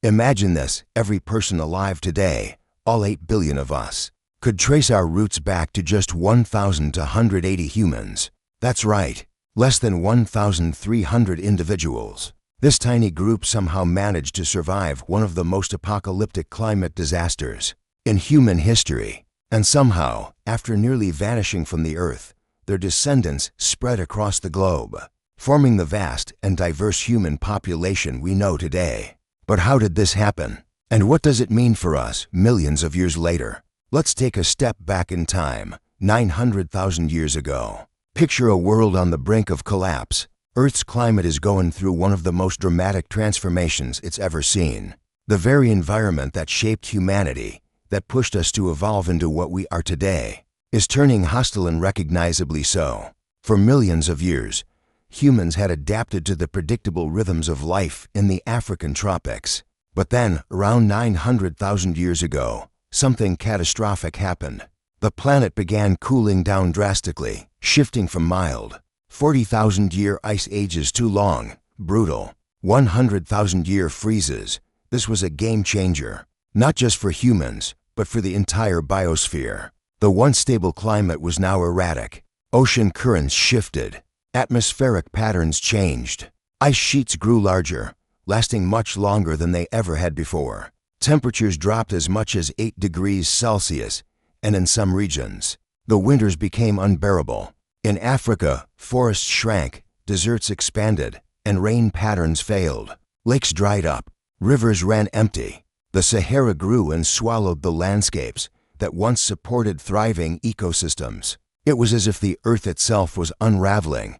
Imagine this, every person alive today, all 8 billion of us, could trace our roots back to just 1,180 humans. That's right, less than 1,300 individuals. This tiny group somehow managed to survive one of the most apocalyptic climate disasters in human history. And somehow, after nearly vanishing from the Earth, their descendants spread across the globe, forming the vast and diverse human population we know today. But how did this happen? And what does it mean for us millions of years later? Let's take a step back in time, 900,000 years ago. Picture a world on the brink of collapse. Earth's climate is going through one of the most dramatic transformations it's ever seen. The very environment that shaped humanity, that pushed us to evolve into what we are today, is turning hostile and recognizably so. For millions of years, humans had adapted to the predictable rhythms of life in the African tropics. But then, around 900,000 years ago, something catastrophic happened. The planet began cooling down drastically, shifting from mild, 40,000-year ice ages to long, brutal, 100,000-year freezes. This was a game changer, not just for humans, but for the entire biosphere. The once stable climate was now erratic. Ocean currents shifted. Atmospheric patterns changed. Ice sheets grew larger, lasting much longer than they ever had before. Temperatures dropped as much as 8 degrees Celsius, and in some regions, the winters became unbearable. In Africa, forests shrank, deserts expanded, and rain patterns failed. Lakes dried up, rivers ran empty. The Sahara grew and swallowed the landscapes that once supported thriving ecosystems. It was as if the Earth itself was unraveling.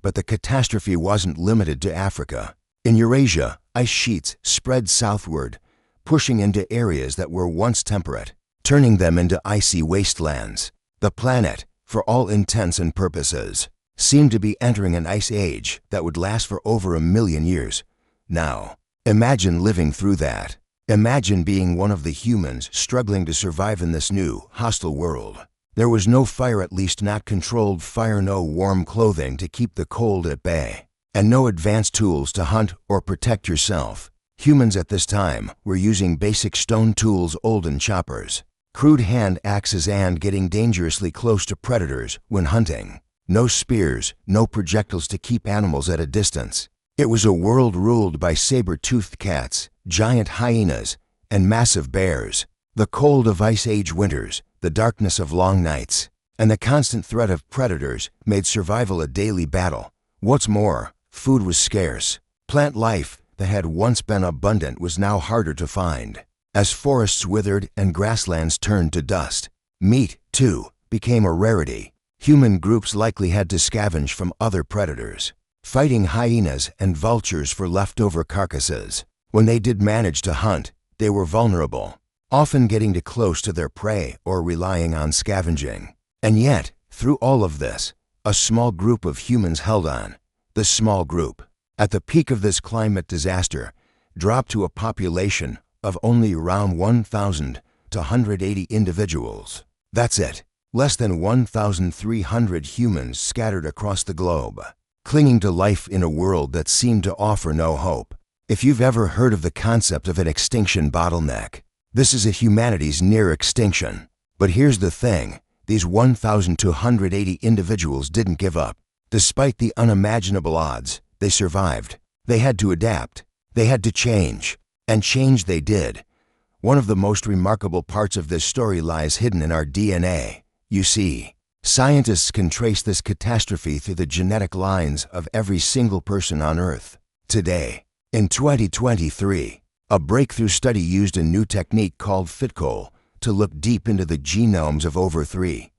But the catastrophe wasn't limited to Africa. In Eurasia, ice sheets spread southward, pushing into areas that were once temperate, turning them into icy wastelands. The planet, for all intents and purposes, seemed to be entering an ice age that would last for over 1 million years. Now, imagine living through that. Imagine being one of the humans struggling to survive in this new, hostile world. There was no fire, at least not controlled fire, no warm clothing to keep the cold at bay, and no advanced tools to hunt or protect yourself. Humans at this time were using basic stone tools, olden choppers, crude hand axes, and getting dangerously close to predators when hunting. No spears, no projectiles to keep animals at a distance. It was a world ruled by saber-toothed cats, giant hyenas, and massive bears. The cold of Ice Age winters, the darkness of long nights, and the constant threat of predators made survival a daily battle. What's more, food was scarce. Plant life that had once been abundant was now harder to find. As forests withered and grasslands turned to dust, meat, too, became a rarity. Human groups likely had to scavenge from other predators, fighting hyenas and vultures for leftover carcasses. When they did manage to hunt, they were vulnerable, often getting too close to their prey or relying on scavenging. And yet, through all of this, a small group of humans held on. The small group, at the peak of this climate disaster, dropped to a population of only around 1,000 to 180 individuals. That's it. Less than 1,300 humans scattered across the globe, clinging to life in a world that seemed to offer no hope. If you've ever heard of the concept of an extinction bottleneck, this is a humanity's near extinction. But here's the thing, these 1,280 individuals didn't give up. Despite the unimaginable odds, they survived. They had to adapt. They had to change. And change they did. One of the most remarkable parts of this story lies hidden in our DNA. You see, scientists can trace this catastrophe through the genetic lines of every single person on Earth. Today, in 2023, a breakthrough study used a new technique called FitCol to look deep into the genomes of over 30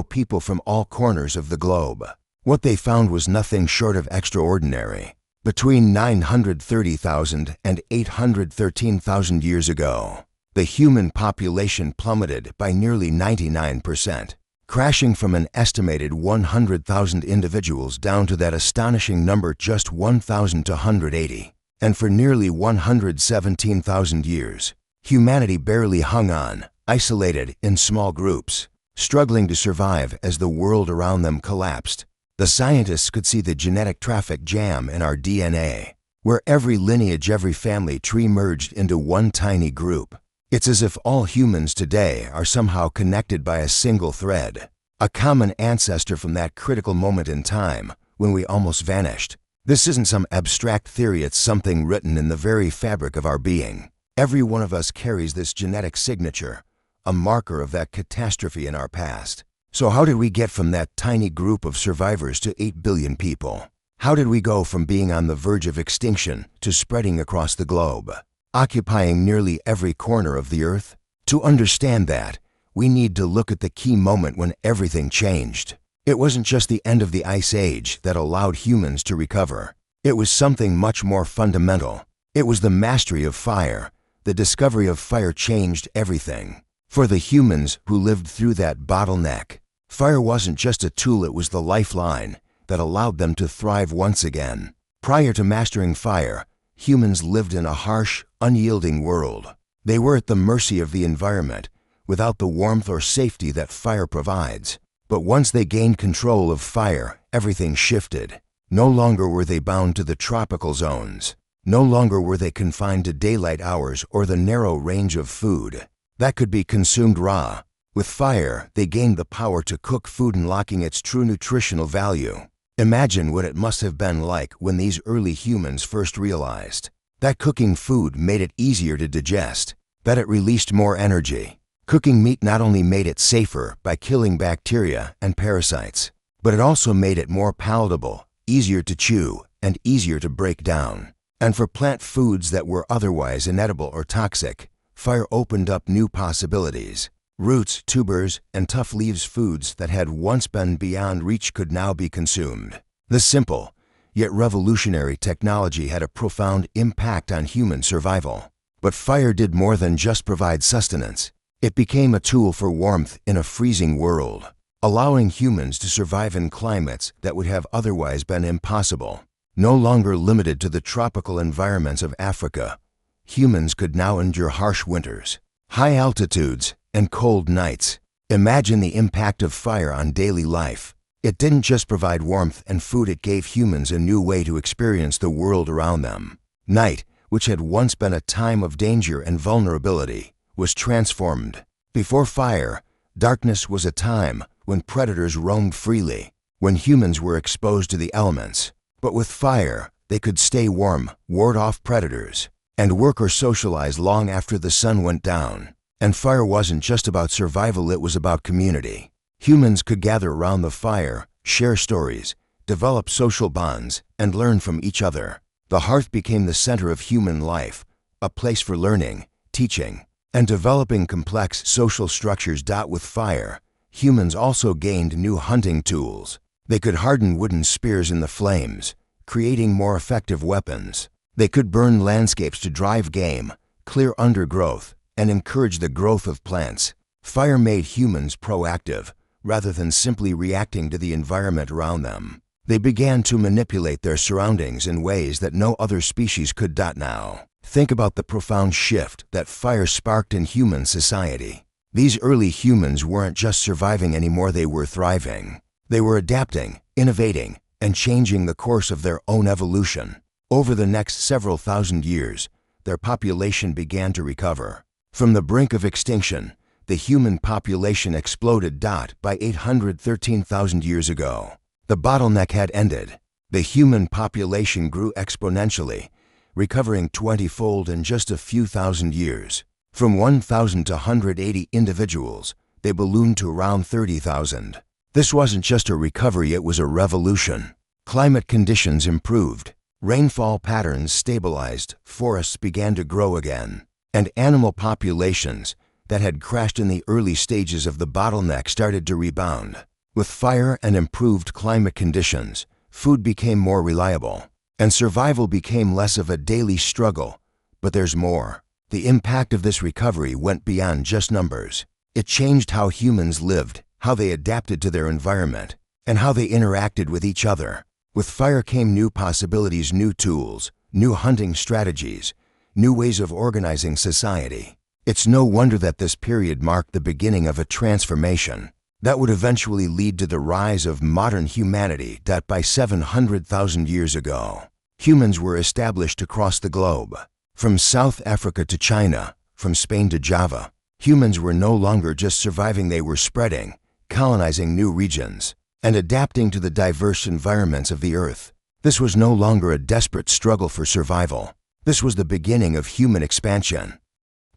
people from all corners of the globe. What they found was nothing short of extraordinary. Between 930,000 and 813,000 years ago, the human population plummeted by nearly 99%, crashing from an estimated 100,000 individuals down to that astonishing number just 1,280. And for nearly 117,000 years, humanity barely hung on, isolated in small groups, struggling to survive as the world around them collapsed. The scientists could see the genetic traffic jam in our DNA. where every lineage, every family tree merged into one tiny group. It's as if all humans today are somehow connected by a single thread, a common ancestor from that critical moment in time when we almost vanished. This isn't some abstract theory, it's something written in the very fabric of our being. Every one of us carries this genetic signature, a marker of that catastrophe in our past. So how did we get from that tiny group of survivors to 8 billion people? How did we go from being on the verge of extinction to spreading across the globe, occupying nearly every corner of the earth? To understand that, we need to look at the key moment when everything changed. It wasn't just the end of the Ice Age that allowed humans to recover. It was something much more fundamental. It was the mastery of fire. The discovery of fire changed everything. For the humans who lived through that bottleneck, fire wasn't just a tool, it was the lifeline that allowed them to thrive once again. Prior to mastering fire, humans lived in a harsh, unyielding world. They were at the mercy of the environment, without the warmth or safety that fire provides. But once they gained control of fire, everything shifted. No longer were they bound to the tropical zones. No longer were they confined to daylight hours or the narrow range of food that could be consumed raw. With fire, they gained the power to cook food, unlocking its true nutritional value. Imagine what it must have been like when these early humans first realized that cooking food made it easier to digest, that it released more energy. Cooking meat not only made it safer by killing bacteria and parasites, but it also made it more palatable, easier to chew, and easier to break down. And for plant foods that were otherwise inedible or toxic, fire opened up new possibilities. Roots, tubers, and tough leaves foods that had once been beyond reach could now be consumed. This simple, yet revolutionary technology had a profound impact on human survival. But fire did more than just provide sustenance. It became a tool for warmth in a freezing world, allowing humans to survive in climates that would have otherwise been impossible. No longer limited to the tropical environments of Africa, humans could now endure harsh winters, high altitudes, and cold nights. Imagine the impact of fire on daily life. It didn't just provide warmth and food, it gave humans a new way to experience the world around them. Night, which had once been a time of danger and vulnerability, was transformed. Before fire, darkness was a time when predators roamed freely, when humans were exposed to the elements. But with fire, they could stay warm, ward off predators, and work or socialize long after the sun went down. And fire wasn't just about survival, it was about community. Humans could gather around the fire, share stories, develop social bonds, and learn from each other. The hearth became the center of human life, a place for learning, teaching, and developing complex social structures. With fire, humans also gained new hunting tools. They could harden wooden spears in the flames, creating more effective weapons. They could burn landscapes to drive game, clear undergrowth, and encourage the growth of plants. Fire made humans proactive, rather than simply reacting to the environment around them. They began to manipulate their surroundings in ways that no other species could. Now, think about the profound shift that fire sparked in human society. These early humans weren't just surviving anymore, they were thriving. They were adapting, innovating, and changing the course of their own evolution. Over the next several thousand years, their population began to recover. From the brink of extinction, the human population exploded. By 813,000 years ago, the bottleneck had ended. The human population grew exponentially, recovering 20-fold in just a few thousand years. From 1,000 to 180 individuals, they ballooned to around 30,000. This wasn't just a recovery, it was a revolution. Climate conditions improved, rainfall patterns stabilized, forests began to grow again, and animal populations that had crashed in the early stages of the bottleneck started to rebound. With fire and improved climate conditions, food became more reliable, and survival became less of a daily struggle. But there's more. The impact of this recovery went beyond just numbers. It changed how humans lived, how they adapted to their environment, and how they interacted with each other. With fire came new possibilities, new tools, new hunting strategies, new ways of organizing society. It's no wonder that this period marked the beginning of a transformation that would eventually lead to the rise of modern humanity. By 700,000 years ago, Humans were established across the globe. From South Africa to China, from Spain to Java, humans were no longer just surviving, they were spreading, colonizing new regions, and adapting to the diverse environments of the Earth. This was no longer a desperate struggle for survival. This was the beginning of human expansion.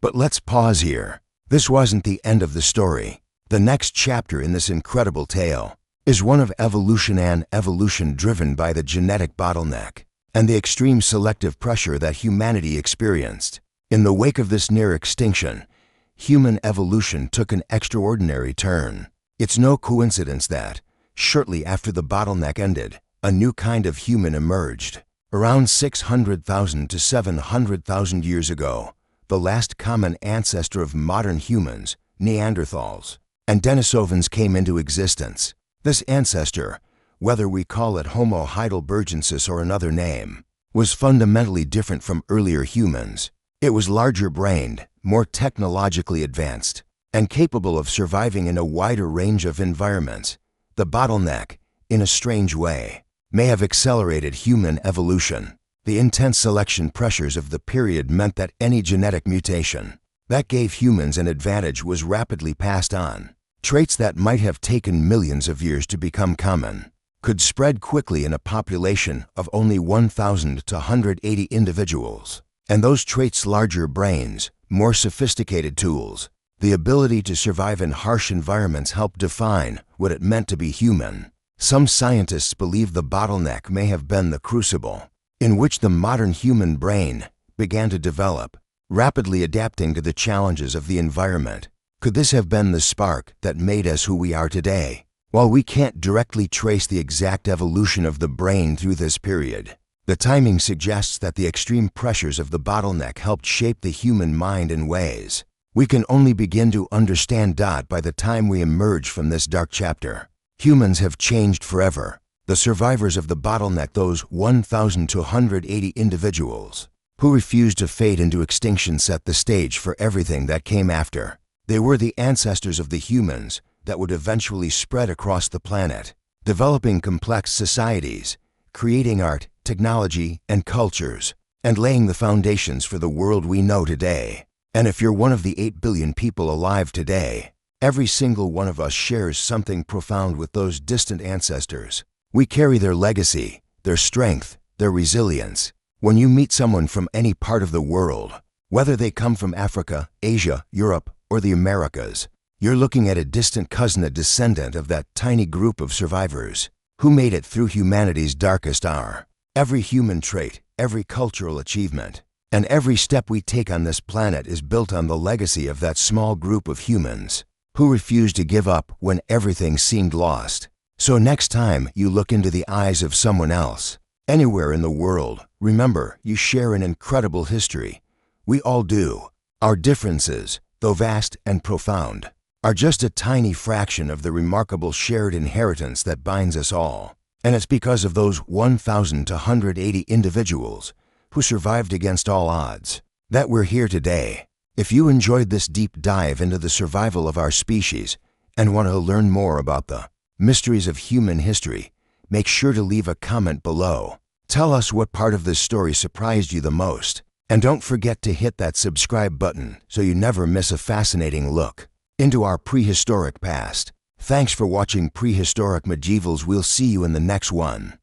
But let's pause here. This wasn't the end of the story. The next chapter in this incredible tale is one of evolution, and evolution driven by the genetic bottleneck and the extreme selective pressure that humanity experienced. In the wake of this near extinction, human evolution took an extraordinary turn. It's no coincidence that, shortly after the bottleneck ended, a new kind of human emerged. Around 600,000 to 700,000 years ago, the last common ancestor of modern humans, Neanderthals, and Denisovans came into existence. This ancestor, whether we call it Homo heidelbergensis or another name, was fundamentally different from earlier humans. It was larger-brained, more technologically advanced, and capable of surviving in a wider range of environments. The bottleneck, in a strange way, may have accelerated human evolution. The intense selection pressures of the period meant that any genetic mutation that gave humans an advantage was rapidly passed on. Traits that might have taken millions of years to become common could spread quickly in a population of only 1,000 to 180 individuals. And those traits, larger brains, more sophisticated tools, the ability to survive in harsh environments, helped define what it meant to be human. Some scientists believe the bottleneck may have been the crucible in which the modern human brain began to develop, rapidly adapting to the challenges of the environment. Could this have been the spark that made us who we are today? While we can't directly trace the exact evolution of the brain through this period, the timing suggests that the extreme pressures of the bottleneck helped shape the human mind in ways we can only begin to understand. By the time we emerge from this dark chapter, humans have changed forever. The survivors of the bottleneck, those 1,000 to 180 individuals who refused to fade into extinction, set the stage for everything that came after. They were the ancestors of the humans that would eventually spread across the planet, developing complex societies, creating art, technology, and cultures, and laying the foundations for the world we know today. And if you're one of the 8 billion people alive today, every single one of us shares something profound with those distant ancestors. We carry their legacy, their strength, their resilience. When you meet someone from any part of the world, whether they come from Africa, Asia, Europe, or the Americas, you're looking at a distant cousin, a descendant of that tiny group of survivors who made it through humanity's darkest hour. Every human trait, every cultural achievement, and every step we take on this planet is built on the legacy of that small group of humans who refused to give up when everything seemed lost. So next time you look into the eyes of someone else, anywhere in the world, remember, you share an incredible history. We all do. Our differences, though vast and profound, are just a tiny fraction of the remarkable shared inheritance that binds us all. And it's because of those 1,000 to 180 individuals who survived against all odds that we're here today. If you enjoyed this deep dive into the survival of our species and want to learn more about the mysteries of human history, make sure to leave a comment below. Tell us what part of this story surprised you the most. And don't forget to hit that subscribe button so you never miss a fascinating look into our prehistoric past. Thanks for watching Prehistoric Medievals. We'll see you in the next one.